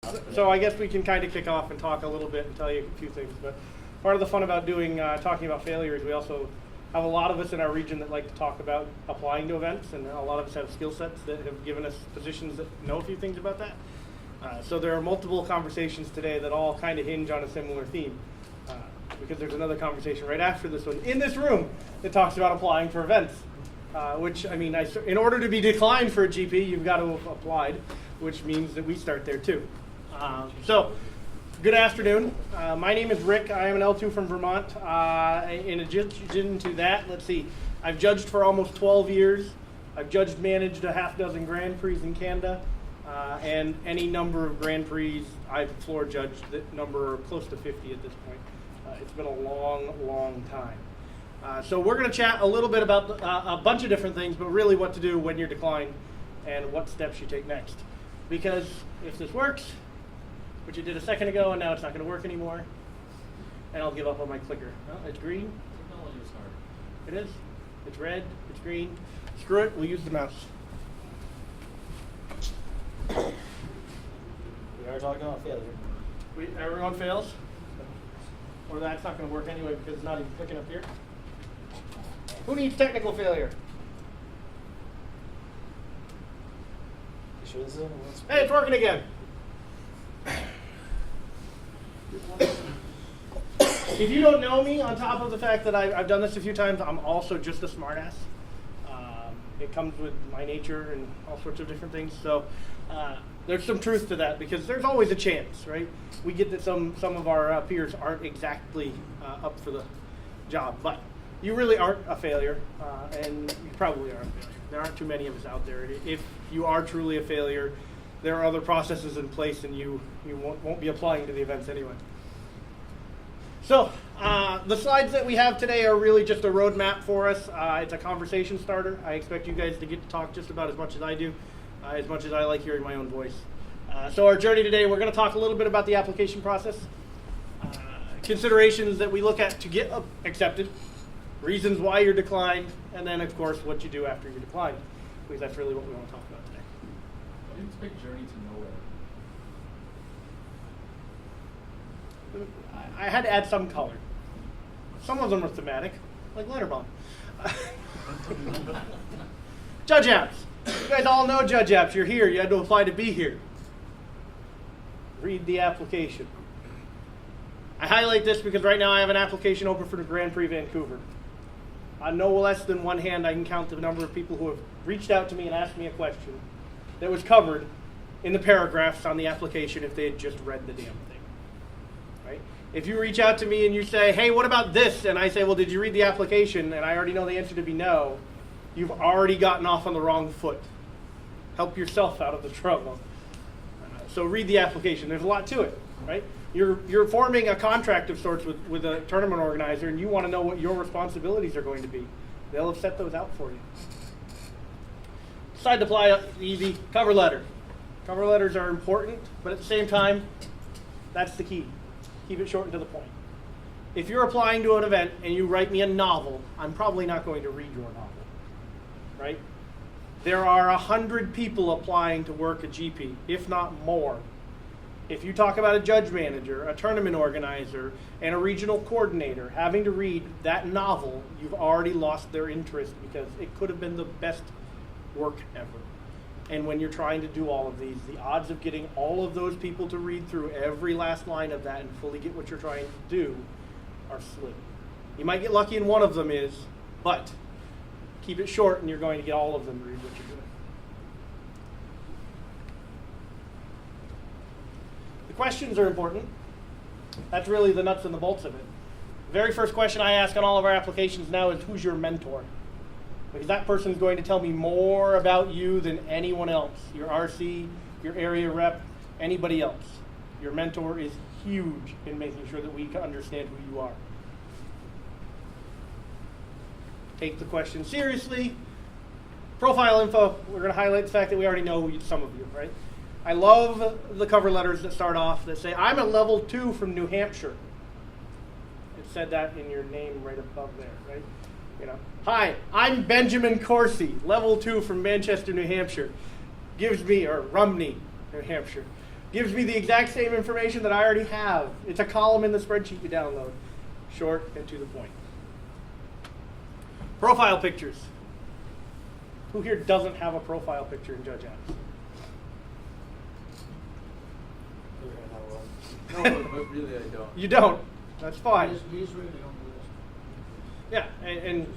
So I guess we can kind of kick off and talk a little bit and tell you a few things. But part of the fun about doing talking about failure is we also have a lot of us in our region that like to talk about applying to events, and a lot of us have skill sets that have given us positions that know a few things about that. So there are multiple conversations today that all kind of hinge on a similar theme. Because there's another conversation right after this one in this room that talks about applying for events. Which, I mean, in order to be declined for a GP, you've got to have applied, which means that we start there too. So, good afternoon. My name is Rick. I am an L2 from Vermont. In addition to that, let's see, I've judged for almost 12 years. I've managed a half dozen Grand Prix in Canada, and any number of Grand Prix I've floor judged that number close to 50 at this point. It's been a long, long time. So we're going to chat a little bit about a bunch of different things, but really what to do when you're declined and what steps you take next. Because if this works, which it did a second ago, and now it's not going to work anymore, and I'll give up on my clicker. Well, it's green. Technology is hard. It is. It's red. It's green. Screw it. We'll use the mouse. We are talking about failure. Everyone fails? Or that's not going to work anyway because it's not even clicking up here. Who needs technical failure? You sure this is on? Hey, it's working again. If you don't know me, on top of the fact that I've done this a few times, I'm also just a smartass. It comes with my nature and all sorts of different things. So there's some truth to that because there's always a chance, right? We get that some of our peers aren't exactly up for the job, but you really aren't a failure, and you probably are a failure. There aren't too many of us out there. If you are truly a failure, there are other processes in place, and you won't be applying to the events anyway. So the slides that we have today are really just a roadmap for us. It's a conversation starter. I expect you guys to get to talk just about as much as I do, as much as I like hearing my own voice. So our journey today, we're going to talk a little bit about the application process, considerations that we look at to get accepted, reasons why you're declined, and then, of course, what you do after you're declined, because that's really what we want to talk about today. What is the big journey to nowhere? I had to add some color. Some of them are thematic, like Letterbomb. Judge apps. You guys all know judge apps. You're here. You had to apply to be here. Read the application. I highlight this because right now I have an application open for the Grand Prix Vancouver. On no less than one hand, I can count the number of people who have reached out to me and asked me a question that was covered in the paragraphs on the application if they had just read the damn thing. Right? If you reach out to me and you say, hey, what about this? And I say, well, did you read the application? And I already know the answer to be no. You've already gotten off on the wrong foot. Help yourself out of the trouble. So read the application. There's a lot to it, right? You're forming a contract of sorts with a tournament organizer, and you want to know what your responsibilities are going to be. They'll have set those out for you. Decide to apply easy. Cover letter. Cover letters are important, but at the same time, that's the key. Keep it short and to the point. If you're applying to an event and you write me a novel, I'm probably not going to read your novel, right? There are 100 people applying to work a GP, if not more. If you talk about a judge manager, a tournament organizer, and a regional coordinator having to read that novel, you've already lost their interest because it could have been the best work ever. And when you're trying to do all of these, the odds of getting all of those people to read through every last line of that and fully get what you're trying to do are slim. You might get lucky and one of them is, but keep it short and you're going to get all of them to read what you're doing. The questions are important. That's really the nuts and the bolts of it. The very first question I ask on all of our applications now is, who's your mentor? Because that person is going to tell me more about you than anyone else. Your RC, your area rep, anybody else. Your mentor is huge in making sure that we can understand who you are. Take the question seriously. Profile info, we're going to highlight the fact that we already know some of you, right? I love the cover letters that start off that say, I'm a level 2 from New Hampshire. It said that in your name right above there, right? You know, hi, I'm Benjamin Corsi, level 2 from Manchester, New Hampshire. Gives me, or Rumney, New Hampshire. Gives me the exact same information that I already have. It's a column in the spreadsheet you download. Short and to the point. Profile pictures. Who here doesn't have a profile picture in Judge Apps? No, but really I don't. You don't. That's fine. He's really on the list. Yeah, and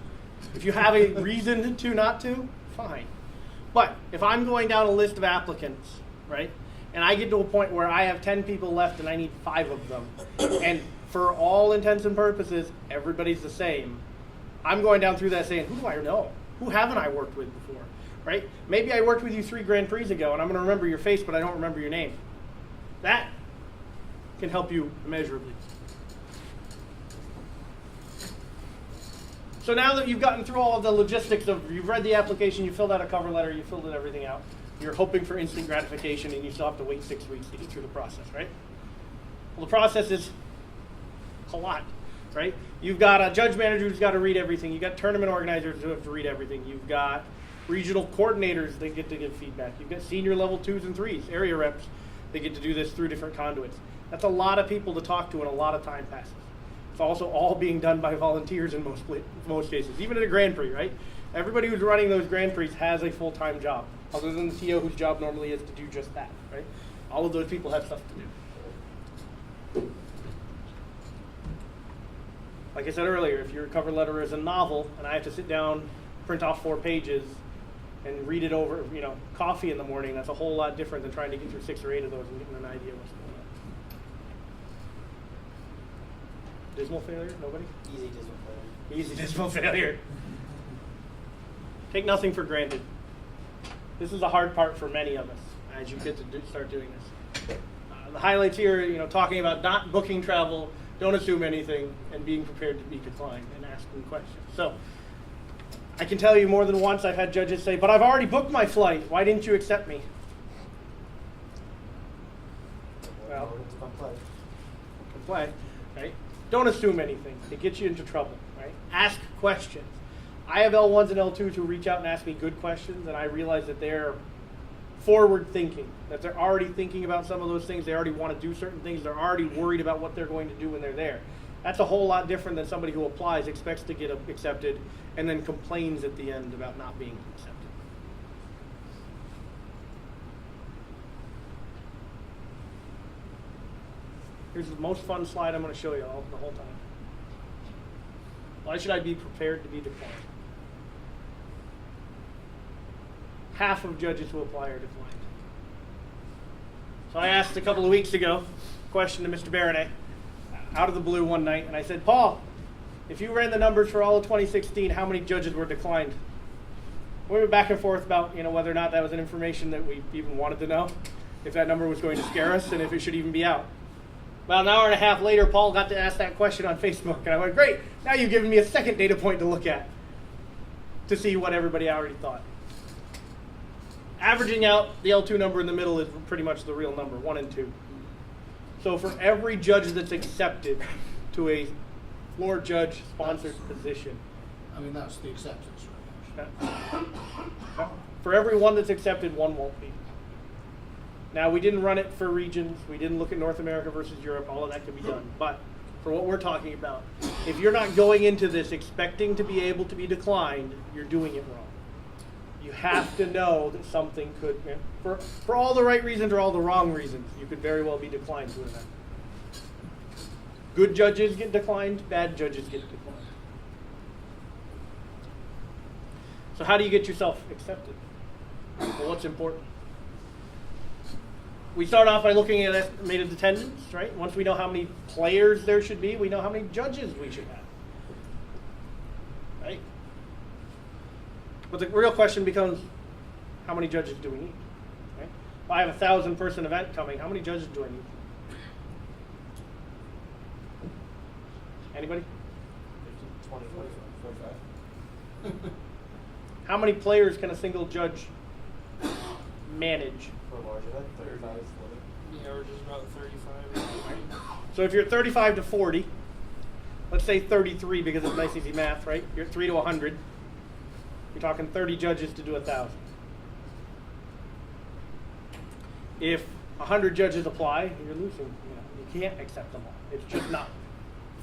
if you have a reason to not to, fine. But if I'm going down a list of applicants, right, and I get to a point where I have 10 people left and I need 5 of them, and for all intents and purposes, everybody's the same, I'm going down through that saying, who do I know? Who haven't I worked with before, right? Maybe I worked with you 3 Grand Prix ago, and I'm going to remember your face, but I don't remember your name. That can help you immeasurably. So now that you've gotten through all of the logistics of, you've read the application, you filled out a cover letter, you filled everything out, you're hoping for instant gratification, and you still have to wait 6 weeks to get through the process, right? Well, the process is a lot, right? You've got a judge manager who's got to read everything. You've got tournament organizers who have to read everything. You've got regional coordinators that get to give feedback. You've got senior level 2s and 3s, area reps that get to do this through different conduits. That's a lot of people to talk to and a lot of time passes. It's also all being done by volunteers in most cases, even at a Grand Prix, right? Everybody who's running those Grand Prix has a full-time job, other than the TO whose job normally is to do just that, right? All of those people have stuff to do. Like I said earlier, if your cover letter is a novel and I have to sit down, print off 4 pages, and read it over, coffee in the morning, that's a whole lot different than trying to get through 6 or 8 of those and getting an idea what's going on. Dismal failure? Nobody? Easy dismal failure. Easy dismal failure. Take nothing for granted. This is the hard part for many of us as you get to start doing this. The highlights here, talking about not booking travel, don't assume anything, and being prepared to be declined and asking questions. So I can tell you more than once I've had judges say, but I've already booked my flight. Why didn't you accept me? Well, comply, right? Don't assume anything. It gets you into trouble, right? Ask questions. I have L1s and L2s who reach out and ask me good questions, and I realize that they're forward thinking, that they're already thinking about some of those things. They already want to do certain things. They're already worried about what they're going to do when they're there. That's a whole lot different than somebody who applies, expects to get accepted, and then complains at the end about not being accepted. Here's the most fun slide I'm going to show you all the whole time. Why should I be prepared to be declined? Half of judges who apply are declined. So I asked a couple of weeks ago a question to Mr. Baronet out of the blue one night, and I said, Paul, if you ran the numbers for all of 2016, how many judges were declined? We went back and forth about whether or not that was an information that we even wanted to know, if that number was going to scare us, and if it should even be out. About an hour and a half later, Paul got to ask that question on Facebook, and I went, great, now you've given me a second data point to look at to see what everybody already thought. Averaging out the L2 number in the middle is pretty much the real number, 1 and 2. So for every judge that's accepted to a floor judge sponsored position. I mean, that's the acceptance rate. For every one that's accepted, 1 won't be. Now, we didn't run it for regions. We didn't look at North America versus Europe. All of that can be done. But for what we're talking about, if you're not going into this expecting to be able to be declined, you're doing it wrong. You have to know that something could, for all the right reasons or all the wrong reasons, you could very well be declined to an event. Good judges get declined, bad judges get declined. So how do you get yourself accepted? Well, what's important? We start off by looking at estimated attendance, right? Once we know how many players there should be, we know how many judges we should have, right? But the real question becomes, how many judges do we need? Right? If I have a 1,000-person event coming, how many judges do I need? Anybody? 20, 45. How many players can a single judge manage? For a large event, 35 is The average is about 35. So if you're 35 to 40, let's say 33 because it's nice easy math, right? You're 3 to 100. You're talking 30 judges to do 1,000. If 100 judges apply, you're losing. You can't accept them all. It's just not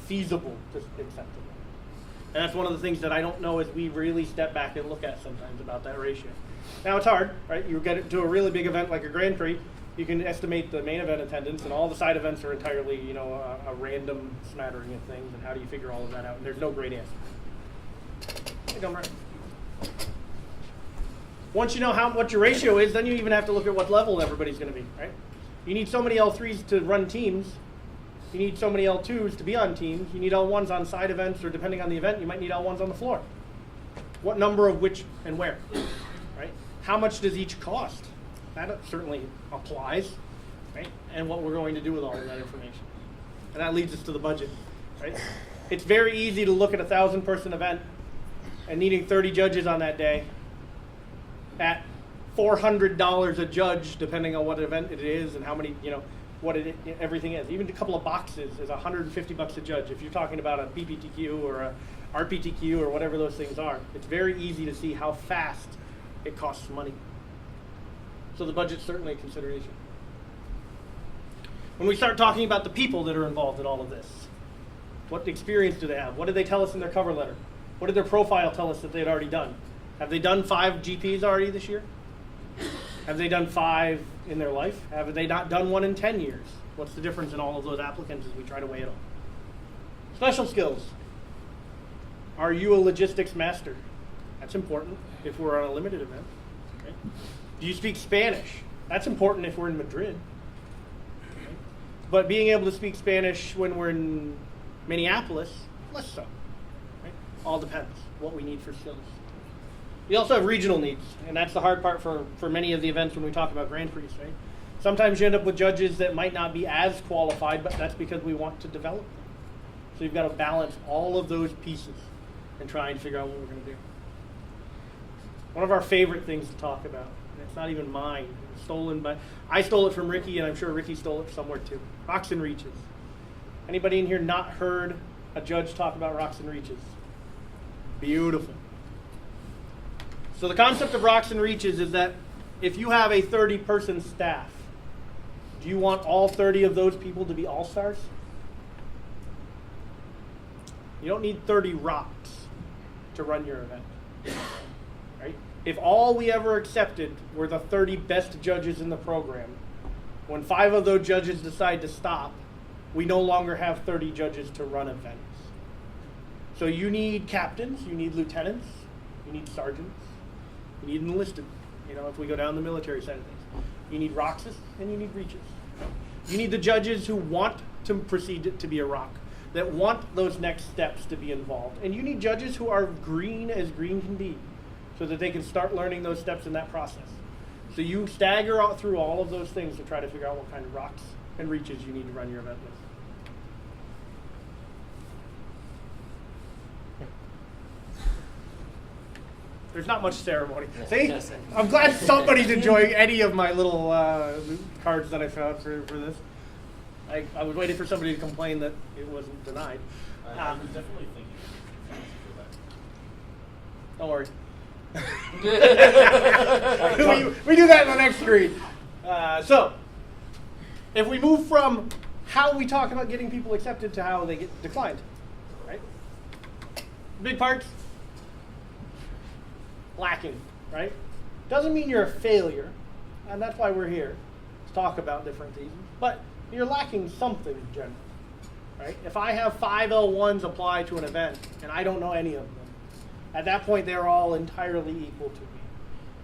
feasible to accept them all. And that's one of the things that I don't know as we really step back and look at sometimes about that ratio. Now it's hard, right? You get to a really big event like a Grand Prix, you can estimate the main event attendance, and all the side events are entirely, a random smattering of things. And how do you figure all of that out? And there's no great answer. Hey, dumb right. Once you know what your ratio is, then you even have to look at what level everybody's going to be, right? You need so many L3s to run teams. You need so many L2s to be on teams. You need L1s on side events, or depending on the event, you might need L1s on the floor. What number of which and where, right? How much does each cost? That certainly applies, right? And what we're going to do with all of that information. And that leads us to the budget, right? It's very easy to look at a 1,000-person event and needing 30 judges on that day at $400 a judge, depending on what event it is and how many, everything is. Even a couple of boxes is $150 a judge. If you're talking about a PPTQ or a RPTQ or whatever those things are, it's very easy to see how fast it costs money. So the budget's certainly a consideration. When we start talking about the people that are involved in all of this, what experience do they have? What did they tell us in their cover letter? What did their profile tell us that they had already done? Have they done 5 GPs already this year? Have they done 5 in their life? Have they not done 1 in 10 years? What's the difference in all of those applicants as we try to weigh it all? Special skills. Are you a logistics master? That's important if we're on a limited event. Okay. Do you speak Spanish? That's important if we're in Madrid. Okay. But being able to speak Spanish when we're in Minneapolis, less so. Right? All depends what we need for skills. We also have regional needs, and that's the hard part for many of the events when we talk about Grand Prix, right? Sometimes you end up with judges that might not be as qualified, but that's because we want to develop them. So you've got to balance all of those pieces and try and figure out what we're going to do. One of our favorite things to talk about, and it's not even mine, it was stolen by, I stole it from Ricky, and I'm sure Ricky stole it somewhere too. Rocks and reaches. Anybody in here not heard a judge talk about rocks and reaches? Beautiful. So the concept of rocks and reaches is that if you have a 30-person staff, do you want all 30 of those people to be all-stars? You don't need 30 rocks to run your event, right? If all we ever accepted were the 30 best judges in the program, when 5 of those judges decide to stop, we no longer have 30 judges to run events. So you need captains, you need lieutenants, you need sergeants, you need enlisted, if we go down the military side of things. You need rockses and you need reaches. You need the judges who want to proceed to be a rock, that want those next steps to be involved. And you need judges who are green as green can be, so that they can start learning those steps in that process. So you stagger out through all of those things to try to figure out what kind of rocks and reaches you need to run your event with. There's not much ceremony. See? I'm glad somebody's enjoying any of my little cards that I found for this. I was waiting for somebody to complain that it wasn't denied. I was definitely thinking Don't worry. we do that in the next screen. So, if we move from how we talk about getting people accepted to how they get declined, right? Big parts. Lacking, right? Doesn't mean you're a failure, and that's why we're here to talk about different things. But you're lacking something in general, right? If I have 5 L1s apply to an event and I don't know any of them, at that point they're all entirely equal to me.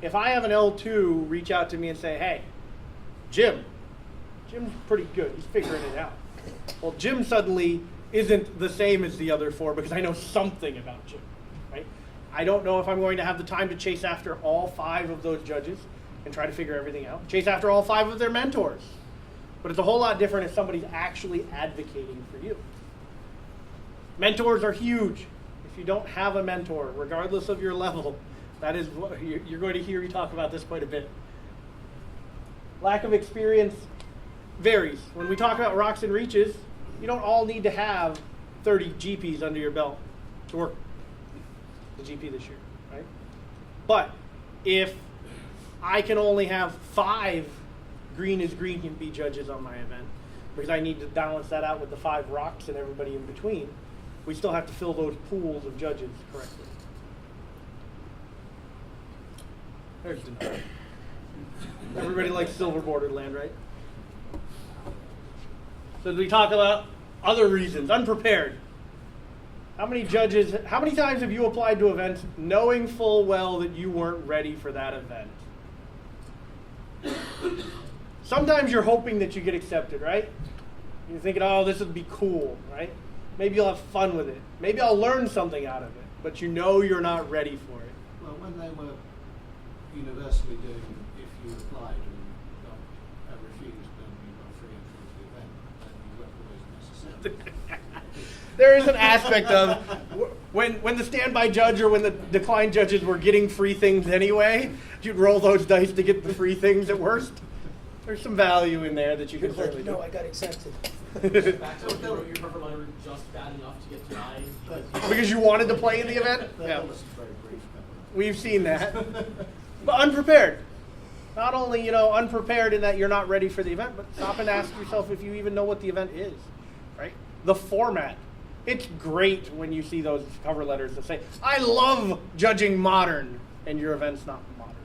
If I have an L2 reach out to me and say, "Hey, Jim's pretty good. He's figuring it out." Well, Jim suddenly isn't the same as the other 4 because I know something about Jim, right? I don't know if I'm going to have the time to chase after all 5 of those judges and try to figure everything out. Chase after all 5 of their mentors. But it's a whole lot different if somebody's actually advocating for you. Mentors are huge. If you don't have a mentor, regardless of your level, that is what you're going to hear me talk about this quite a bit. Lack of experience varies. When we talk about rocks and reaches, you don't all need to have 30 GPs under your belt to work the GP this year, right? But if I can only have 5 green is green can be judges on my event, because I need to balance that out with the 5 rocks and everybody in between. We still have to fill those pools of judges correctly. There's denial. Everybody likes silver bordered land, right? So as we talk about other reasons, unprepared. How many times have you applied to events knowing full well that you weren't ready for that event? Sometimes you're hoping that you get accepted, right? You're thinking, oh, this would be cool, right? Maybe you'll have fun with it. Maybe I'll learn something out of it. But you know you're not ready for it. Well, when they were universally doing, if you applied and got refused, then you got free entry to the event, then you weren't always necessary. There is an aspect of when the standby judge or when the declined judges were getting free things anyway, you'd roll those dice to get the free things at worst. There's some value in there that you can certainly do. No, I got accepted. Back to you wrote your cover letter just bad enough to get denied. Because you wanted to play in the event? That Yeah. was very brief. We've seen that. But unprepared. Not only, unprepared in that you're not ready for the event, but stop and ask yourself if you even know what the event is, right? The format. It's great when you see those cover letters that say, I love judging modern, and your event's not modern.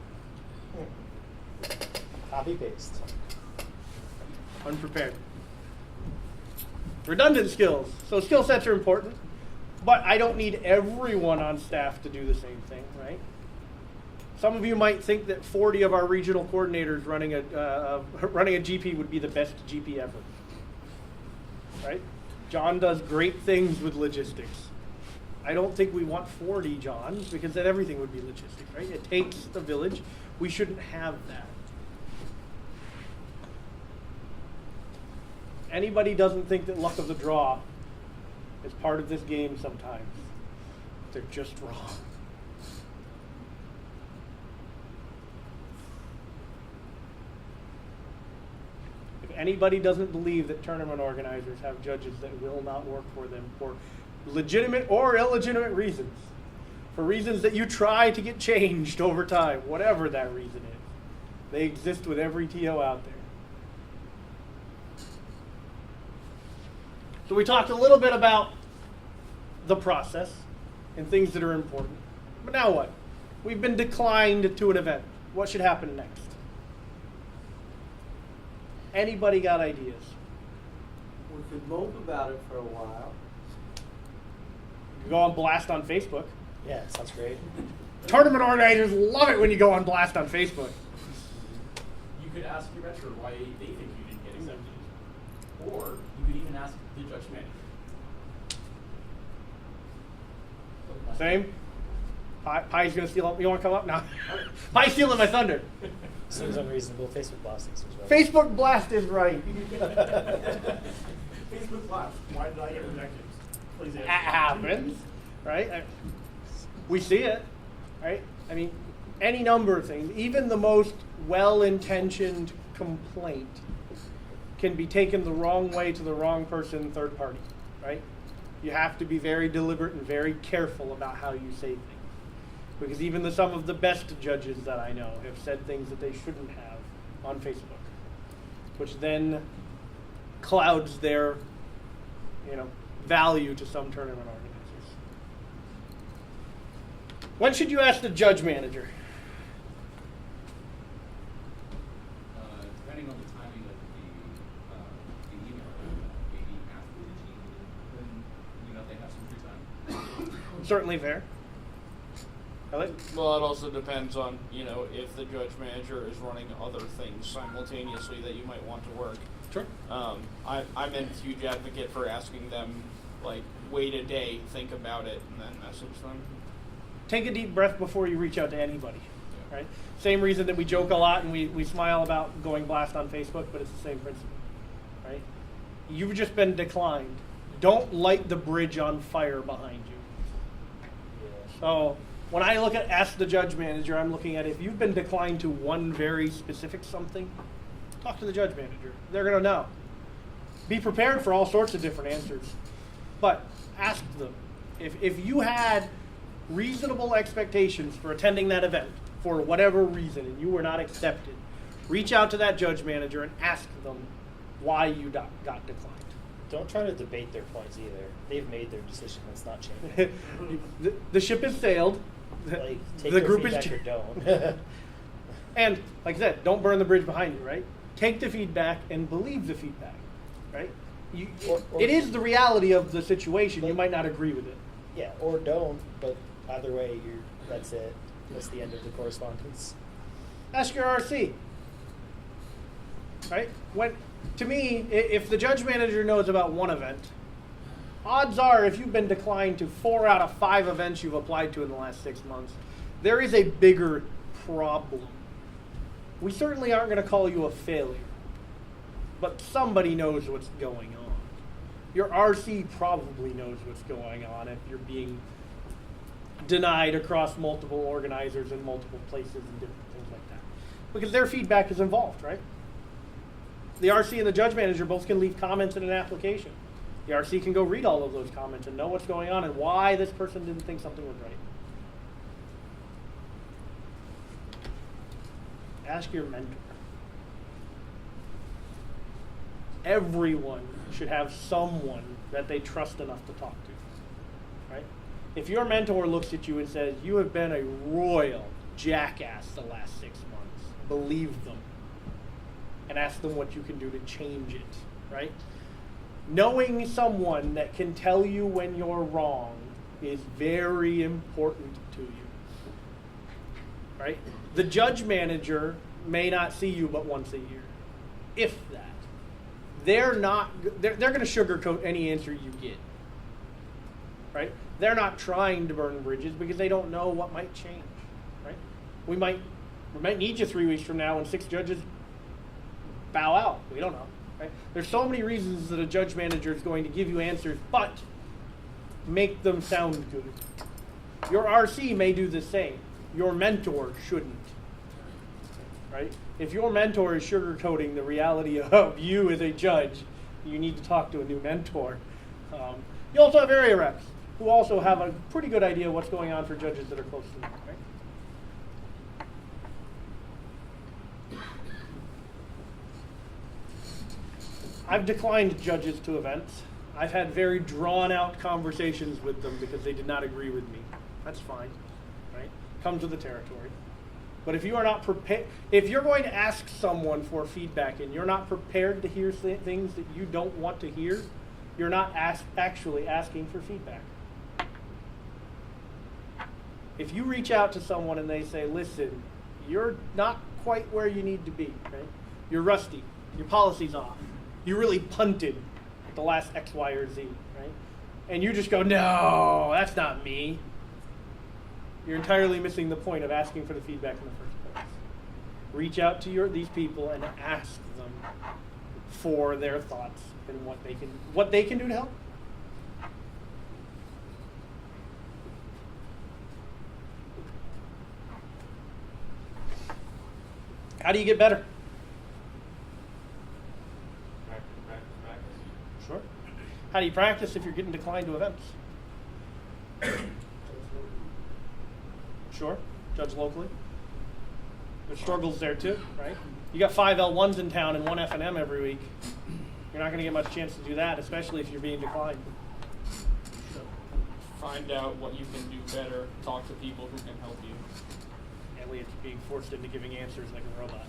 Copy paste. Unprepared. Redundant skills. So skill sets are important, but I don't need everyone on staff to do the same thing, right? Some of you might think that 40 of our regional coordinators running a GP would be the best GP ever, right? John does great things with logistics. I don't think we want 40 Johns, because then everything would be logistics, right? It takes a village. We shouldn't have that. Anybody doesn't think that luck of the draw is part of this game sometimes. They're just wrong. If anybody doesn't believe that tournament organizers have judges that will not work for them for legitimate or illegitimate reasons, for reasons that you try to get changed over time, whatever that reason is, they exist with every TO out there. So we talked a little bit about the process and things that are important. But now what? We've been declined to an event. What should happen next? Anybody got ideas? We could mope about it for a while. You go on blast on Facebook. Yeah, sounds great. Tournament organizers love it when you go on blast on Facebook. You could ask your veteran why they think you didn't get accepted. Or you could even ask the judge manager. Same? Pie's gonna steal up. You wanna come up? No. Pie's stealing my thunder. Seems unreasonable. Facebook blast seems right. Facebook blast is right. Facebook Live. Why did I get rejected? Please answer. It happens, right? We see it, right? I mean, any number of things, even the most well-intentioned complaint can be taken the wrong way to the wrong person, third party, right? You have to be very deliberate and very careful about how you say things. Because even some of the best judges that I know have said things that they shouldn't have on Facebook, which then clouds their, value to some tournament organizers. When should you ask the judge manager? Depending on the timing of the email, maybe after the team when they have some free time. Certainly fair. Elliot? Well, it also depends on, if the judge manager is running other things simultaneously that you might want to work. Sure. I'm a huge advocate for asking them, wait a day, think about it, and then message them. Take a deep breath before you reach out to anybody, right? Same reason that we joke a lot and we smile about going blast on Facebook, but it's the same principle, right? You've just been declined. Don't light the bridge on fire behind you. So when I look at ask the judge manager, I'm looking at if you've been declined to one very specific something, talk to the judge manager. They're going to know. Be prepared for all sorts of different answers, but ask them. If you had reasonable expectations for attending that event for whatever reason and you were not accepted, Reach out to that judge manager and ask them why you got declined. Don't try to debate their points either. They've made their decision. That's not changing. The ship has sailed. Like, take The their group is feedback or don't. And like I said, don't burn the bridge behind you, right? Take the feedback and believe the feedback, right? It is the reality of the situation. You might not agree with it. Yeah, or don't. But either way, that's it. That's the end of the correspondence. Ask your RC, right? To me, if the judge manager knows about one event, odds are if you've been declined to 4 out of 5 events you've applied to in the last 6 months, there is a bigger problem. We certainly aren't going to call you a failure, but somebody knows what's going on. Your RC probably knows what's going on if you're being denied across multiple organizers in multiple places and different things like that. Because their feedback is involved, right? The RC and the judge manager both can leave comments in an application. The RC can go read all of those comments and know what's going on and why this person didn't think something was right. Ask your mentor. Everyone should have someone that they trust enough to talk to, right? If your mentor looks at you and says, you have been a royal jackass the last 6 months, believe them and ask them what you can do to change it, right? Knowing someone that can tell you when you're wrong is very important to you, right? The judge manager may not see you but once a year, if that. They're going to sugarcoat any answer you get, right? They're not trying to burn bridges because they don't know what might change, right? We might need you 3 weeks from now when 6 judges bow out. We don't know, right? There's so many reasons that a judge manager is going to give you answers, but make them sound good. Your RC may do the same. Your mentor shouldn't, right? If your mentor is sugarcoating the reality of you as a judge, you need to talk to a new mentor. You also have area reps who also have a pretty good idea of what's going on for judges that are close to them, right? I've declined judges to events. I've had very drawn-out conversations with them because they did not agree with me. That's fine, right? Comes with the territory. But if you are not prepared, if you're going to ask someone for feedback and you're not prepared to hear things that you don't want to hear, you're not actually asking for feedback. If you reach out to someone and they say, listen, you're not quite where you need to be, right? You're rusty. Your policy's off. You really punted at the last X, Y, or Z, right? And you just go, no, that's not me. You're entirely missing the point of asking for the feedback in the first place. Reach out to these people and ask them for their thoughts and what they can do to help. How do you get better? Practice. Sure. How do you practice if you're getting declined to events? Sure. Judge locally. There's struggles there too, right? You got 5 L1s in town and 1 F&M every week. You're not going to get much chance to do that, especially if you're being declined. Find out what you can do better. Talk to people who can help you. Elliot's being forced into giving answers like a robot.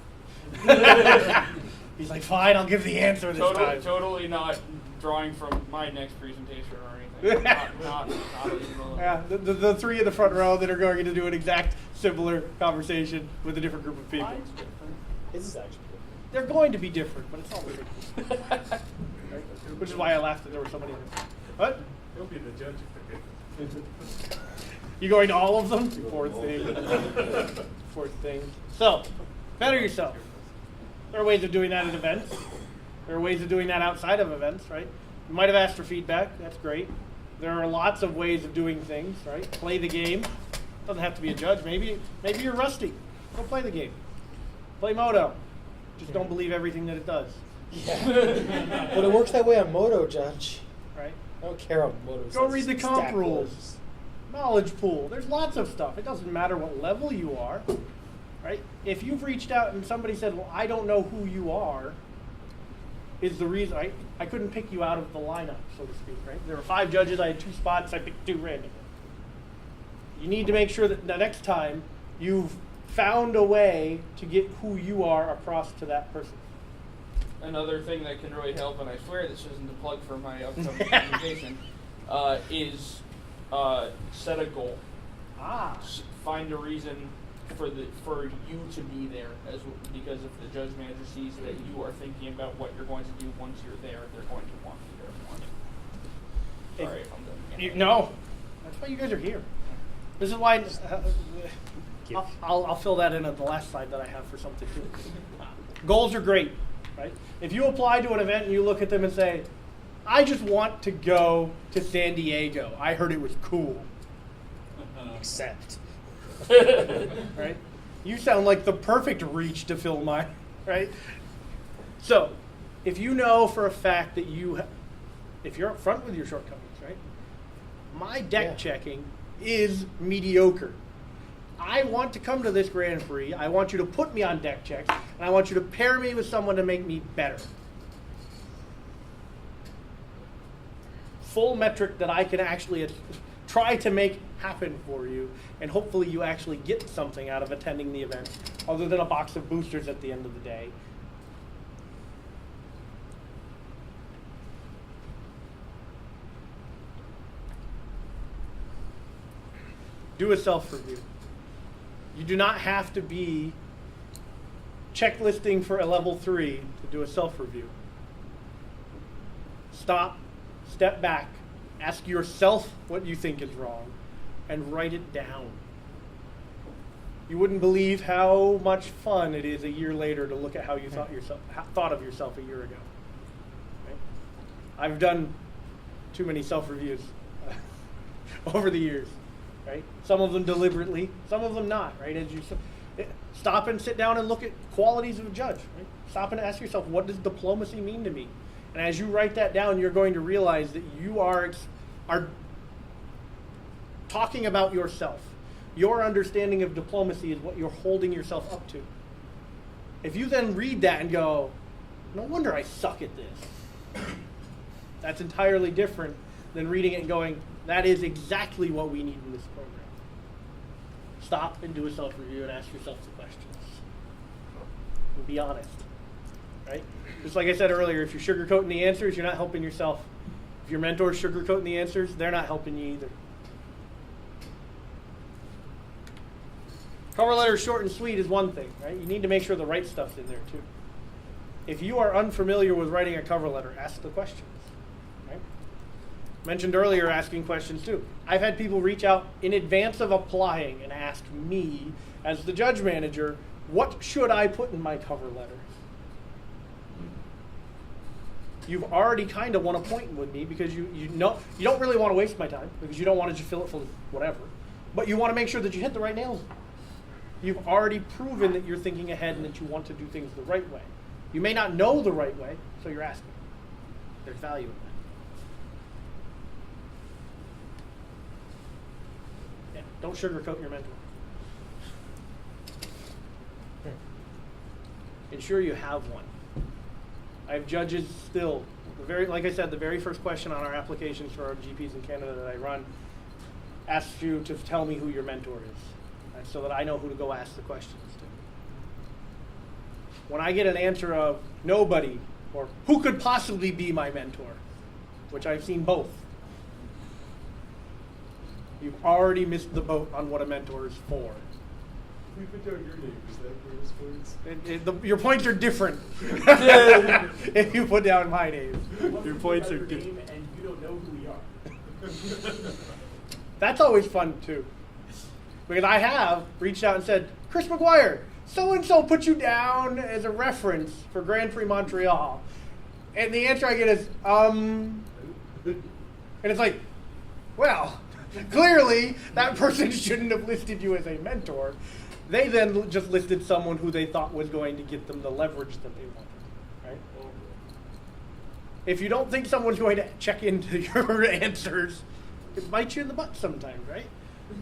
He's like, fine, I'll give the answer this time. Totally not drawing from my next presentation or anything. not even Yeah, the 3 in the front row that are going to do an exact similar conversation with a different group of people. Mine's different. His is actually different. They're going to be different, but it's all ridiculous. Right? Which is why I laughed that there were so many of them. What? He'll be the judge if they get You going to all of them? Poor thing. Poor thing. So, better yourself. There are ways of doing that at events. There are ways of doing that outside of events, right? You might have asked for feedback. That's great. There are lots of ways of doing things, right? Play the game. Doesn't have to be a judge. Maybe you're rusty. Go play the game. Play Moto. Just don't believe everything that it does. Yeah. But it works that way on Moto, Judge. Right? I don't care on Moto. Go read the comp Stack rules. courses. Knowledge pool. There's lots of stuff. It doesn't matter what level you are. right? If you've reached out and somebody said, well, I don't know who you are, is the reason I couldn't pick you out of the lineup, so to speak, right? There were 5 judges, I had 2 spots, I picked 2 randomly. You need to make sure that the next time you've found a way to get who you are across to that person. Another thing that can really help, and I swear this isn't a plug for my upcoming presentation, is set a goal. Find a reason for you to be there, because if the judge manager sees that you are thinking about what you're going to do once you're there, they're going to want you there more. Sorry, I'm done. No, that's why you guys are here. This is why I'll fill that in at the last slide that I have for something too. Goals are great, right? If you apply to an event and you look at them and say, I just want to go to San Diego. I heard it was cool. Accept. Right? You sound like the perfect reach to fill mine, right? So, if you know for a fact that if you're up front with your shortcomings, right? My deck checking is mediocre. I want to come to this Grand Prix. I want you to put me on deck checks, and I want you to pair me with someone to make me better. Full metric that I can actually try to make happen for you, and hopefully you actually get something out of attending the event, other than a box of boosters at the end of the day. Do a self-review. You do not have to be checklisting for a level 3 to do a self-review. Stop, step back, ask yourself what you think is wrong, and write it down. You wouldn't believe how much fun it is a year later to look at how you thought of yourself a year ago. Right? I've done too many self-reviews over the years. Right? Some of them deliberately, some of them not. Right? As you stop and sit down and look at qualities of a judge. Right? Stop and ask yourself, what does diplomacy mean to me? And as you write that down, you're going to realize that you are talking about yourself. Your understanding of diplomacy is what you're holding yourself up to. If you then read that and go, no wonder I suck at this, that's entirely different than reading it and going, that is exactly what we need in this program. Stop and do a self-review and ask yourself the questions. And be honest. Right? Just like I said earlier, if you're sugarcoating the answers, you're not helping yourself. If your mentor's sugarcoating the answers, they're not helping you either. Cover letter short and sweet is one thing, right? You need to make sure the right stuff's in there too. If you are unfamiliar with writing a cover letter, ask the questions. Right? Mentioned earlier asking questions too. I've had people reach out in advance of applying and ask me, as the judge manager, what should I put in my cover letter? You've already kind of won a point with me because you don't really want to waste my time because you don't want to just fill it full of whatever, but you want to make sure that you hit the right nails. You've already proven that you're thinking ahead and that you want to do things the right way. You may not know the right way, so you're asking. There's value in that. Yeah, don't sugarcoat your mentor. Ensure you have one. I have judges still. Like I said, the very first question on our applications for our GPs in Canada that I run asks you to tell me who your mentor is, right, so that I know who to go ask the questions to. When I get an answer of nobody or who could possibly be my mentor, which I've seen both, you've already missed the boat on what a mentor is for. We put down your name, is that for his points? Your points are different if you put down my name. Your points are different. And you don't know who we are. That's always fun too. Because I have reached out and said, Chris McGuire, so-and-so put you down as a reference for Grand Prix Montreal. And the answer I get is, And it's like, well, clearly that person shouldn't have listed you as a mentor. They then just listed someone who they thought was going to get them the leverage that they wanted, right? If you don't think someone's going to check into your answers, it bites you in the butt sometimes, right?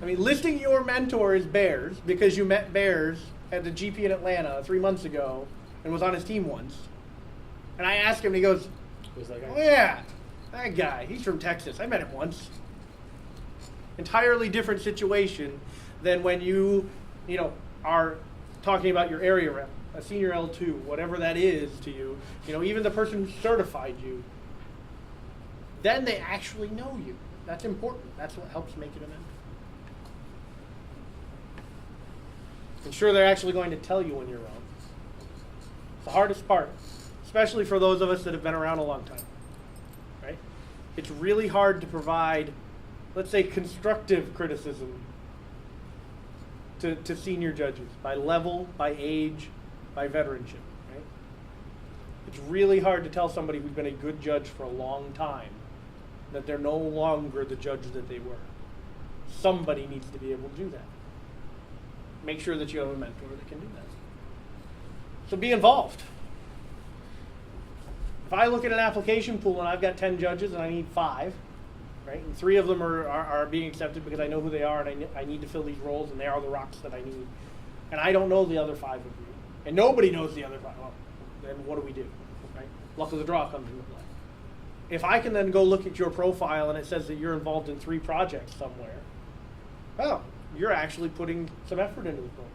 I mean, listing your mentor as Bears because you met Bears at the GP in Atlanta 3 months ago and was on his team once. And I asked him, and he goes, Who's that guy? "Oh yeah, that guy. He's from Texas. I met him once." Entirely different situation than when you are talking about your area rep, a senior L2, whatever that is to you. Even the person who certified you. Then they actually know you. That's important. That's what helps make it a mentor. And sure, they're actually going to tell you when you're wrong. It's the hardest part, especially for those of us that have been around a long time. Right? It's really hard to provide, let's say, constructive criticism to senior judges by level, by age, by veteranship. Right? It's really hard to tell somebody who's been a good judge for a long time that they're no longer the judge that they were. Somebody needs to be able to do that. Make sure that you have a mentor that can do that. So be involved. If I look at an application pool and I've got 10 judges and I need 5, right, and 3 of them are being accepted because I know who they are and I need to fill these roles and they are the rocks that I need, and I don't know the other 5 of you, and nobody knows the other 5, well, then what do? Right? Luck of the draw comes into play. If I can then go look at your profile and it says that you're involved in 3 projects somewhere, well, you're actually putting some effort into the program.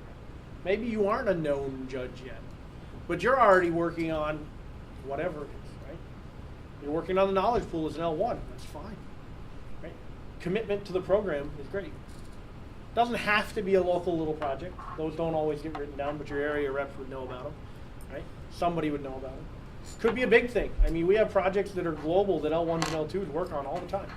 Maybe you aren't a known judge yet, but you're already working on whatever it is, right? You're working on the knowledge pool as an L1. That's fine, right? Commitment to the program is great. Doesn't have to be a local little project. Those don't always get written down, but your area reps would know about them, right? Somebody would know about them. Could be a big thing. I mean, we have projects that are global that L1s and L2s work on all the time.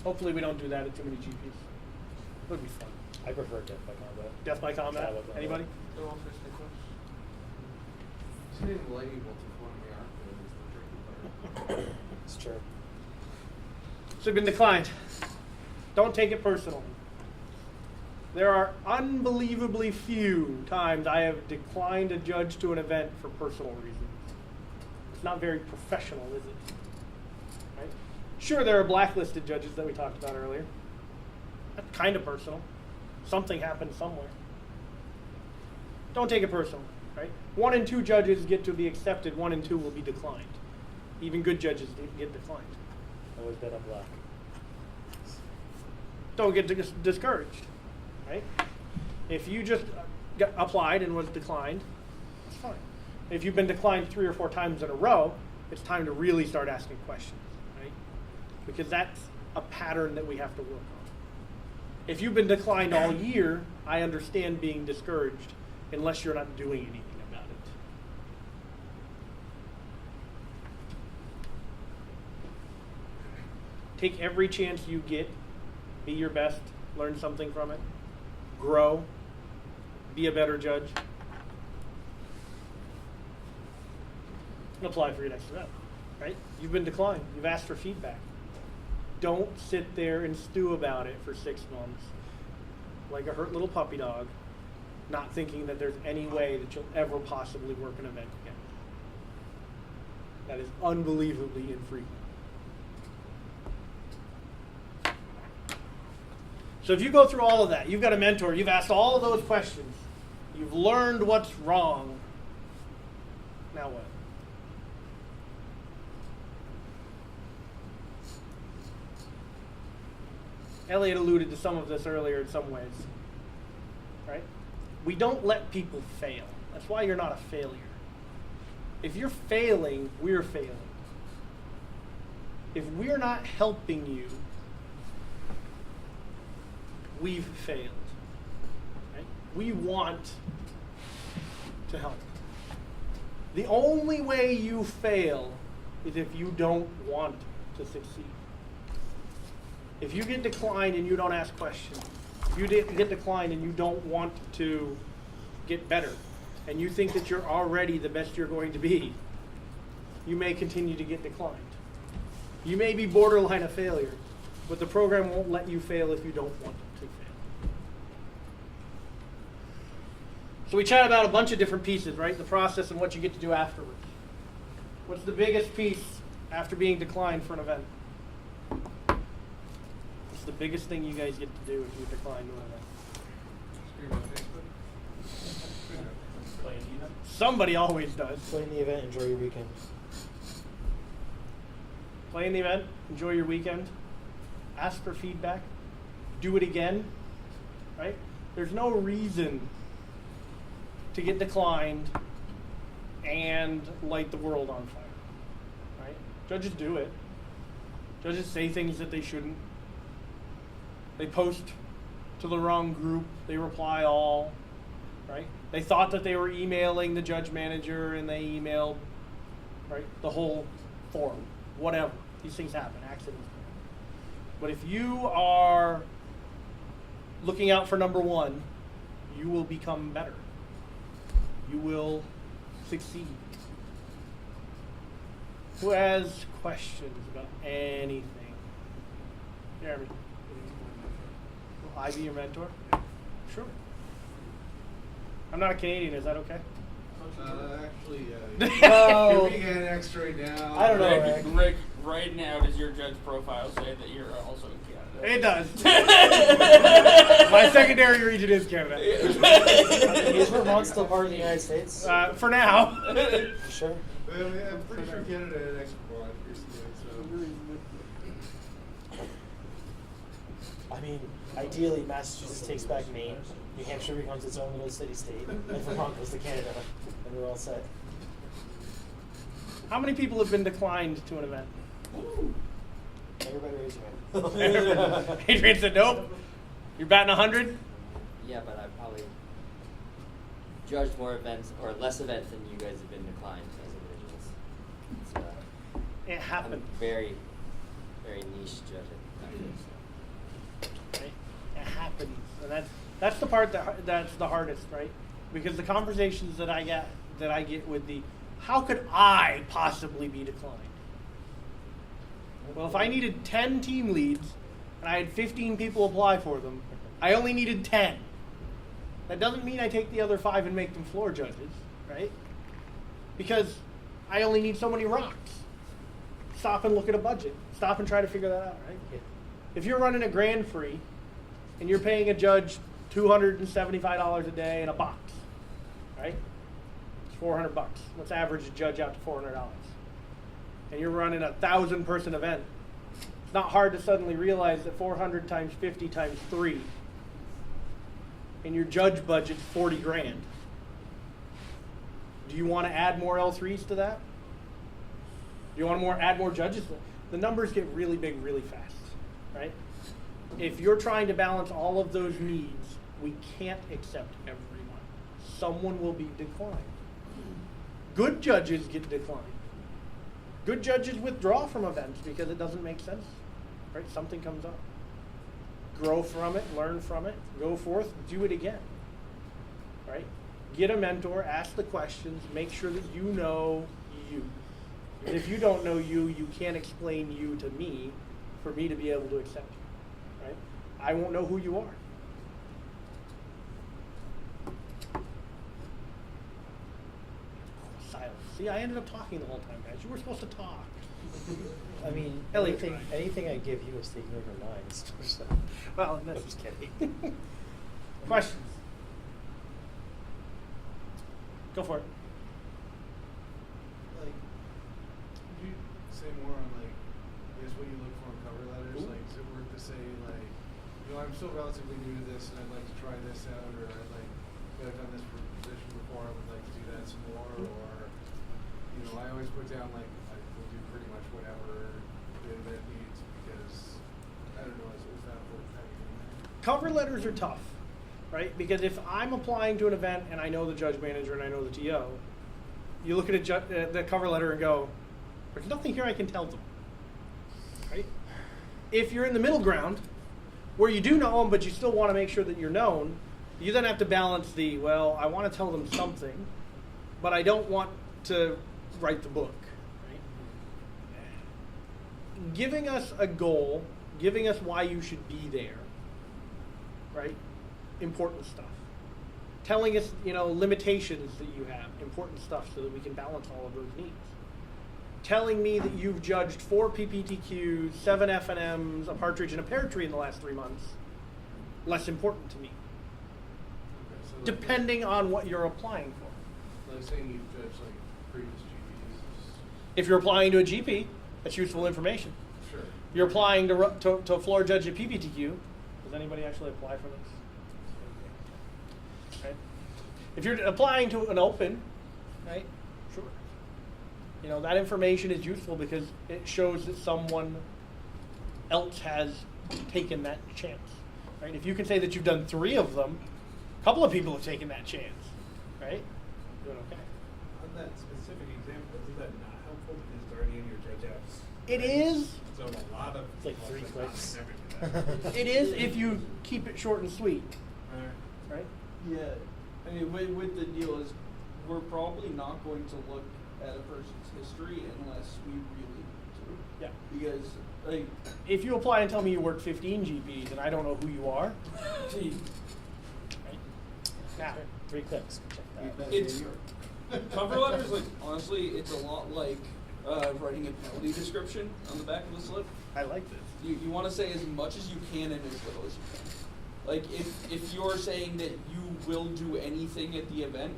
Hopefully we don't do that at too many GPs. It would be fun. I prefer death by combat. Death by combat? Battle combat. Anybody? They're all fisticuffs. Sitting lady will one of the arc is the tricky part. It's true. So you've been declined. Don't take it personally. There are unbelievably few times I have declined a judge to an event for personal reasons. It's not very professional, is it? Right? Sure, there are blacklisted judges that we talked about earlier. That's kind of personal. Something happened somewhere. Don't take it personally, right? 1 and 2 judges get to be accepted. 1 and 2 will be declined. Even good judges get declined. Always bet on black. Don't get discouraged, right? If you just got applied and was declined, that's fine. If you've been declined 3 or 4 times in a row, it's time to really start asking questions, right? Because that's a pattern that we have to work on. If you've been declined all year, I understand being discouraged unless you're not doing anything about it. Take every chance you get, be your best, learn something from it, grow, be a better judge, and apply for your next event, right? You've been declined, you've asked for feedback. Don't sit there and stew about it for 6 months like a hurt little puppy dog, not thinking that there's any way that you'll ever possibly work an event again. That is unbelievably infrequent. So if you go through all of that, you've got a mentor, you've asked all of those questions, you've learned what's wrong, now what? Elliot alluded to some of this earlier in some ways, right? We don't let people fail. That's why you're not a failure. If you're failing, we're failing. If we're not helping you, we've failed. Right? We want to help. The only way you fail is if you don't want to succeed. If you get declined and you don't ask questions, if you get declined and you don't want to get better, and you think that you're already the best you're going to be, you may continue to get declined. You may be borderline a failure, but the program won't let you fail if you don't want to fail. So we chat about a bunch of different pieces, right? The process and what you get to do afterwards. What's the biggest piece after being declined for an event. It's the biggest thing you guys get to do if you decline to an event. Scream on Facebook. Play an event. Somebody always does. Play in the event, enjoy your weekend. Play in the event, enjoy your weekend, ask for feedback, do it again, right? There's no reason to get declined and light the world on fire, right? Judges do it. Judges say things that they shouldn't. They post to the wrong group. They reply all, right? They thought that they were emailing the judge manager and they emailed, right, the whole forum. Whatever. These things happen, accidents. But if you are looking out for number one, you will become better. You will succeed. Who has questions about anything? Jeremy. Will I be your mentor? Sure. I'm not a Canadian, is that okay? Actually, No. you're being annexed right now. I don't know, Rick, Rick. Rick, right now, does your judge profile say that you're also in Canada? It does. My secondary region is Canada. Is Vermont still part of the United States? For now. You sure? I'm pretty sure Canada annexed Vermont recently, so. I mean, ideally, Massachusetts takes back Maine, New Hampshire becomes its own little city-state, and Vermont goes to Canada, and we're all set. How many people have been declined to an event? Everybody raise your hand. Adrian said nope. You're batting 100? Yeah, but I've probably judged more events or less events than you guys have been declined as individuals. It's, It I'm happened. very, very niche judge at that. Right? It happens. And that's the part that's the hardest, right? Because the conversations that I get with the how could I possibly be declined? Well, if I needed 10 team leads and I had 15 people apply for them, I only needed 10. That doesn't mean I take the other 5 and make them floor judges, right? Because I only need so many rocks. Stop and look at a budget. Stop and try to figure that out, right? Yeah. If you're running a Grand Prix and you're paying a judge $275 a day in a box, right? It's $400. Let's average a judge out to $400. And you're running a 1,000-person event. It's not hard to suddenly realize that 400 times 50 times 3, and your judge budget's 40 grand. Do you want to add more L3s to that? Do you want to add more judges? The numbers get really big really fast, right? If you're trying to balance all of those needs, we can't accept everyone. Someone will be declined. Good judges get declined. Good judges withdraw from events because it doesn't make sense, right? Something comes up. Grow from it, learn from it, go forth, do it again, right? Get a mentor, ask the questions, make sure that you know you. And if you don't know you, you can't explain you to me for me to be able to accept you, right? I won't know who you are. Silence. See, I ended up talking the whole time, guys. You were supposed to talk. I mean, Elliot, anything I give you is to ignore your minds. So. Well, I'm just kidding. Questions? Go for it. Like, could you say more on, like, I guess what you look for in cover letters? Ooh. Like, is it worth to say, like, you know, I'm still relatively new to this and I'd like to try this out, or I'd like, I've done this position before, I would like to do that some more, or, you know, I always put down, like, I will do pretty much whatever the event needs because, I don't know, is that worth having in there? Cover letters are tough, right? Because if I'm applying to an event and I know the judge manager and I know the TO, you look at the cover letter and go, there's nothing here I can tell them, right? If you're in the middle ground, where you do know them but you still want to make sure that you're known, you then have to balance the, well, I want to tell them something, but I don't want to write the book, right? Giving us a goal, giving us why you should be there, right? Important stuff. Telling us, limitations that you have, important stuff so that we can balance all of those needs. telling me that you've judged 4 PPTQs, 7 FNMs, a partridge, and a pear tree in the last 3 months, less important to me, Okay, so like- depending on what you're applying for. Like saying you judge like previous GPs. If you're applying to a GP, that's useful information. Sure. You're applying to floor judge a PPTQ. Does anybody actually apply for this? Right? If you're applying to an open, right? Sure. You know, that information is useful because it shows that someone else has taken that chance. Right? If you can say that you've done 3 of them, a couple of people have taken that chance. Right? Doing okay. On that specific example, is that not helpful because it's already in your judge apps? It is. So a lot of It's like 3 people clicks. never do that. It is if you keep it short and sweet. Right? Yeah, I mean, with the deal is, we're probably not going to look at a person's history unless we really need to. Yeah. Because, like, If you apply and tell me you work 15 GPs and I don't know who you are, right? Now, 3 clicks. Check that. it's cover letters. Like, honestly, it's a lot like writing a penalty description on the back of the slip. I like this. You want to say as much as you can and as little as you can. Like, if you're saying that you will do anything at the event,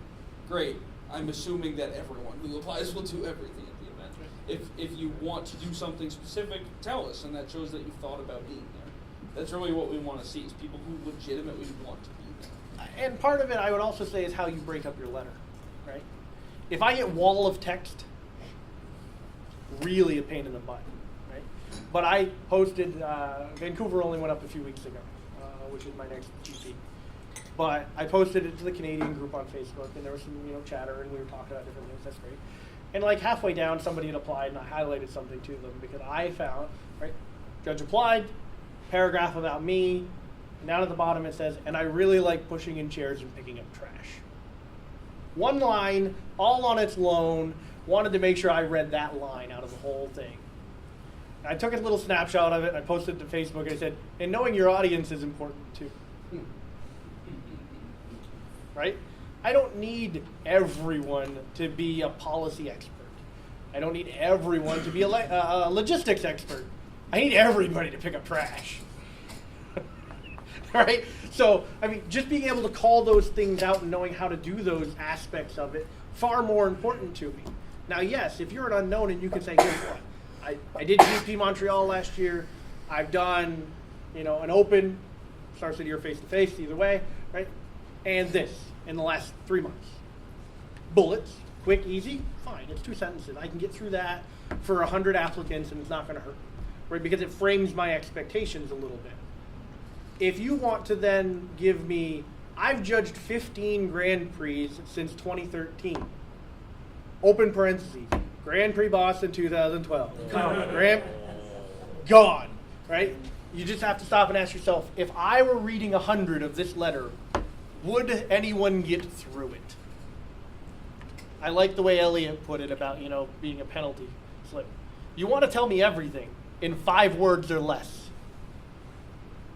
great. I'm assuming that everyone who applies will do everything at the event. If you want to do something specific, tell us, and that shows that you thought about being there. That's really what we want to see, is people who legitimately want to be there. And part of it, I would also say, is how you break up your letter, right? If I get wall of text, really a pain in the butt, right? But I posted, Vancouver only went up a few weeks ago, which is my next GP. But I posted it to the Canadian group on Facebook, and there was some, chatter, and we were talking about different things. That's great. And like halfway down, somebody had applied, and I highlighted something to them because I found, right, judge applied, paragraph about me, and down at the bottom it says, and I really like pushing in chairs and picking up trash. One line, all on its own, wanted to make sure I read that line out of the whole thing. I took a little snapshot of it, and I posted it to Facebook, and I said, and knowing your audience is important too. Right? I don't need everyone to be a policy expert. I don't need everyone to be a logistics expert. I need everybody to pick up trash. Right? So, I mean, just being able to call those things out and knowing how to do those aspects of it, far more important to me. Now, yes, if you're an unknown and you can say, here's what, I did GP Montreal last year, I've done, an open, Star City or face-to-face, either way, right? And this in the last 3 months. Bullets, quick, easy, fine, it's 2 sentences. I can get through that for 100 applicants and it's not gonna hurt me, right? Because it frames my expectations a little bit. If you want to then give me, I've judged 15 Grand Prix since 2013. Open parentheses, Grand Prix Boston 2012. Gone, right? You just have to stop and ask yourself, if I were reading 100 of this letter, would anyone get through it? I like the way Elliot put it about, being a penalty slip. You want to tell me everything in 5 words or less.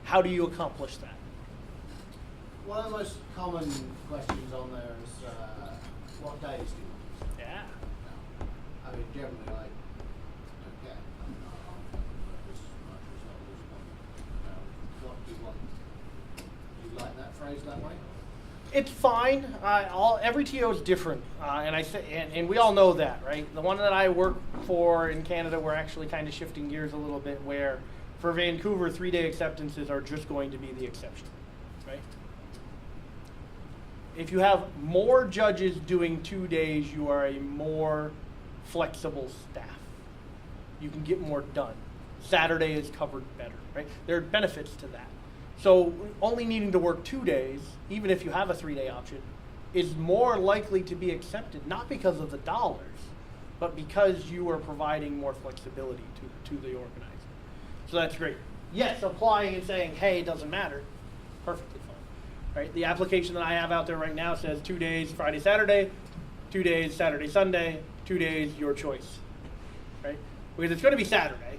How do you accomplish that? One of the most common questions on there is, what days do you want? Yeah. I mean, generally, like, okay, I'm this much result, this one. What do you want? Do you like that phrase that way? It's fine. Every TO is different, and we all know that, right? The one that I work for in Canada, we're actually kind of shifting gears a little bit, where for Vancouver, 3-day acceptances are just going to be the exception, right? If you have more judges doing 2 days, you are a more flexible staff. You can get more done. Saturday is covered better, right? There are benefits to that. So only needing to work 2 days, even if you have a 3-day option, is more likely to be accepted, not because of the dollars, but because you are providing more flexibility to the organizer. So that's great. Yes, applying and saying, hey, it doesn't matter, perfectly fine. Right? The application that I have out there right now says 2 days Friday, Saturday, 2 days Saturday, Sunday, 2 days your choice. Right? Because it's going to be Saturday,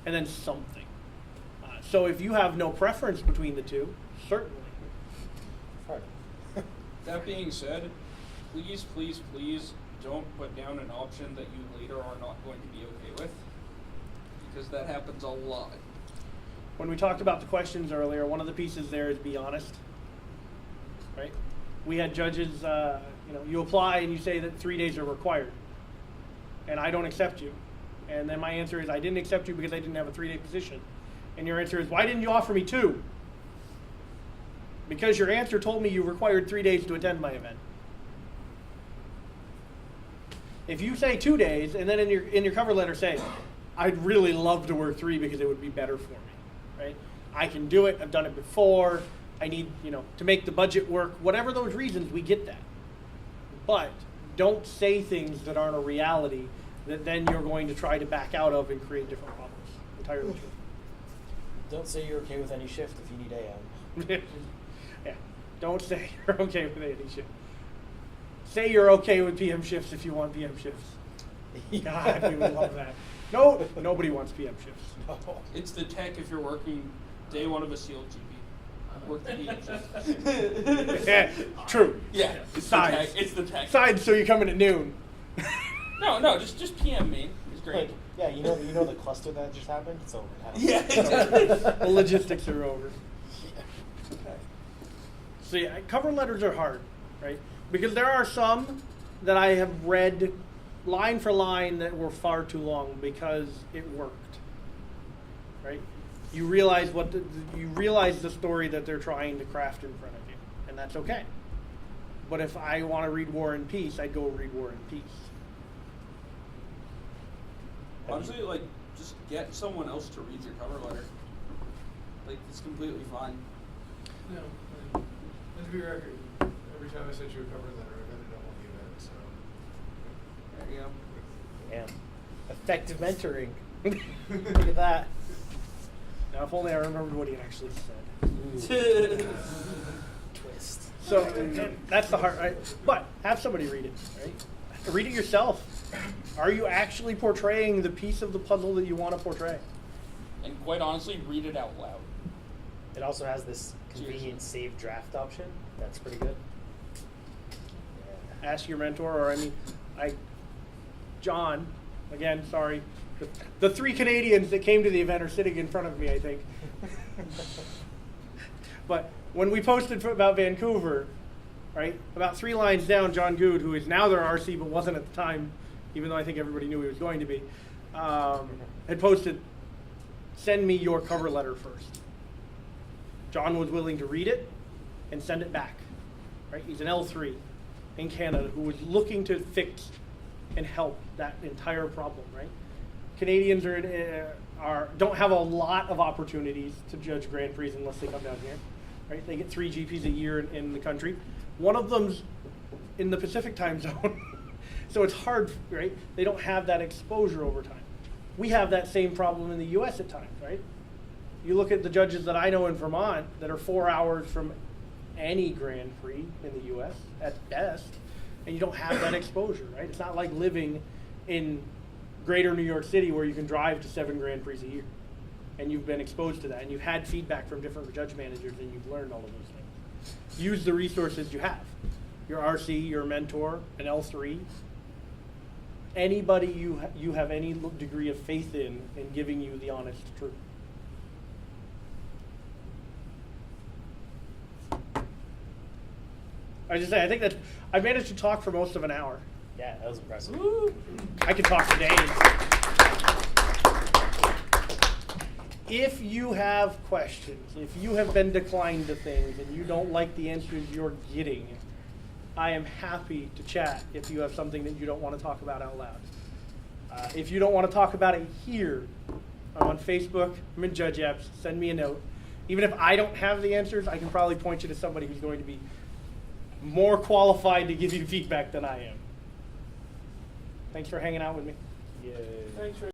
and then something. So if you have no preference between the two, certainly. Hard. That being said, please, please, please don't put down an option that you later are not going to be okay with, because that happens a lot. When we talked about the questions earlier, one of the pieces there is be honest, right? We had judges, you apply and you say that 3 days are required, and I don't accept you. And then my answer is I didn't accept you because I didn't have a 3-day position. And your answer is, why didn't you offer me 2? Because your answer told me you required 3 days to attend my event. If you say 2 days, and then in your cover letter say, I'd really love to work 3 because it would be better for me, right? I can do it, I've done it before, I need, to make the budget work, whatever those reasons, we get that. But don't say things that aren't a reality that then you're going to try to back out of and create different problems. Entirely true. Don't say you're okay with any shift if you need AM. Yeah. Don't say you're okay with any shift. Say you're okay with PM shifts if you want PM shifts. God, we would love that. No, nobody wants PM shifts. No. It's the tech if you're working day 1 of a SEAL GP. Work the PM shift. Yeah, true. Yeah, it's Sides. the tech. It's the tech. Sides, so you come in at noon. No, just PM main is great. Like, yeah, you know the cluster that just happened? So Yeah, exactly. The logistics are over. Okay. So yeah, cover letters are hard, right? Because there are some that I have read line for line that were far too long because it worked, right? You realize the story that they're trying to craft in front of you, and that's okay. But if I want to read War and Peace, I'd go read War and Peace. Honestly, just get someone else to read your cover letter. It's completely fine. No, and to be record, every time I sent you a cover letter, I got it on the event, so. There you go. Yeah. Effective mentoring. Look at that. Now, if only I remembered what he actually said. Twist. So that's the hard, right? But have somebody read it, right? Read it yourself. Are you actually portraying the piece of the puzzle that you want to portray? And quite honestly, read it out loud. It also has this convenient save draft option. That's pretty good. Yeah. Ask your mentor, or John, again, sorry. The 3 Canadians that came to the event are sitting in front of me, I think. But when we posted about Vancouver, right, about 3 lines down, John Good, who is now their RC but wasn't at the time, even though I think everybody knew he was going to be, had posted, send me your cover letter first. John was willing to read it and send it back, right? He's an L3 in Canada who was looking to fix and help that entire problem, right? Canadians don't have a lot of opportunities to judge Grand Prix unless they come down here, right? They get 3 GPs a year in the country. One of them's in the Pacific time zone, so it's hard, right? They don't have that exposure over time. We have that same problem in the U.S. at times, right? You look at the judges that I know in Vermont that are 4 hours from any Grand Prix in the U.S. at best, and you don't have that exposure, right? It's not like living in greater New York City where you can drive to 7 Grand Prix a year, and you've been exposed to that, and you've had feedback from different judge managers, and you've learned all of those things. Use the resources you have. Your RC, your mentor, an L3, anybody you have any degree of faith in giving you the honest truth. I just say, I think that I managed to talk for most of an hour. Yeah, that was impressive. Woo. I could talk for days. If you have questions, if you have been declined to things and you don't like the answers you're getting, I am happy to chat if you have something that you don't want to talk about out loud. If you don't want to talk about it here, I'm on Facebook, I'm in Judge Apps, send me a note. Even if I don't have the answers, I can probably point you to somebody who's going to be more qualified to give you feedback than I am. Thanks for hanging out with me. Yay. Thanks for